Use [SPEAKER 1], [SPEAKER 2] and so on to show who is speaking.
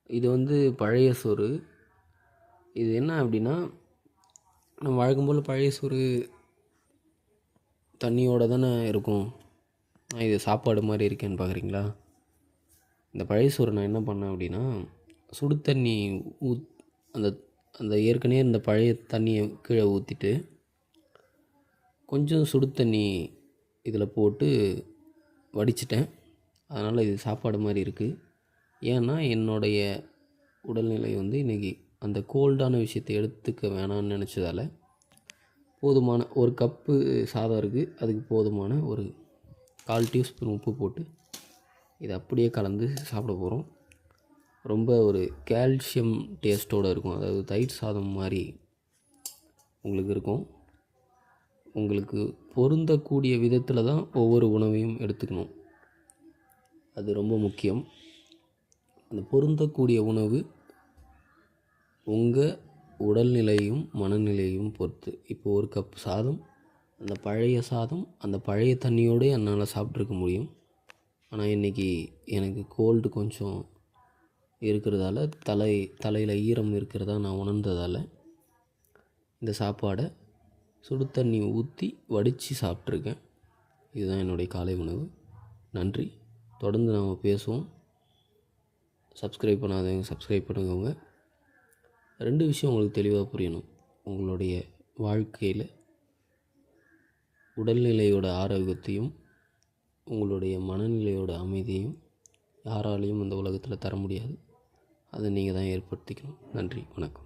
[SPEAKER 1] இது வந்து பழைய சோறு. இது என்ன அப்படின்னா, நம்ம வழக்கம் போல் பழைய சோறு தண்ணியோடு தானே இருக்கும். இது சாப்பாடு மாதிரி இருக்கேன்னு பார்க்குறீங்களா? இந்த பழைய சோறு நான் என்ன பண்ணேன் அப்படின்னா, சுடு தண்ணி அந்த அந்த ஏற்கனவே இந்த பழைய தண்ணியை கீழே ஊற்றிட்டு கொஞ்சம் சுடு தண்ணி இதில் போட்டு வடிச்சிட்டேன். அதனால் இது சாப்பாடு மாதிரி இருக்குது. ஏன்னா என்னுடைய உடல்நிலை வந்து இன்றைக்கி அந்த கோல்டான விஷயத்தை எடுத்துக்க வேணான்னு நினச்சதால போதுமான ஒரு கப்பு சாதம் இருக்குது, அதுக்கு போதுமான ஒரு 1/4 டீஸ்பூன் உப்பு போட்டு இதை அப்படியே கலந்து சாப்பிட போகிறோம். ரொம்ப ஒரு கால்சியம் டேஸ்ட்டோடு இருக்கும். அதாவது தயிர் சாதம் மாதிரி உங்களுக்கு இருக்கும். உங்களுக்கு பொருந்தக்கூடிய விதத்தில் தான் ஒவ்வொரு உணவையும் எடுத்துக்கணும். அது ரொம்ப முக்கியம். அந்த பொருந்தக்கூடிய உணவு உங்கள் உடல்நிலையும் மனநிலையும் பொறுத்து. இப்போது ஒரு கப் சாதம், அந்த பழைய சாதம் அந்த பழைய தண்ணியோடு என்னால் சாப்பிட்ருக்க முடியும். ஆனால் இன்றைக்கி எனக்கு கோல்டு கொஞ்சம் இருக்கிறதால தலையில் ஈரம் இருக்கிறதா நான் உணர்ந்ததால் இந்த சாப்பாடை சுடு தண்ணி ஊற்றி வடித்து சாப்பிட்ருக்கேன். இதுதான் என்னுடைய காலை உணவு. நன்றி. தொடர்ந்து நாம் பேசுவோம். சப்ஸ்கிரைப் பண்ணாதவங்க சப்ஸ்கிரைப் பண்ணுங்க. 2 விஷயம் உங்களுக்கு தெளிவாக புரியணும். உங்களுடைய வாழ்க்கையில் உடல்நிலையோட ஆரோக்கியத்தையும் உங்களுடைய மனநிலையோட அமைதியையும் யாராலையும் இந்த உலகத்தில் தர முடியாது. அதை நீங்கள் தான் ஏற்படுத்திக்கணும். நன்றி, வணக்கம்.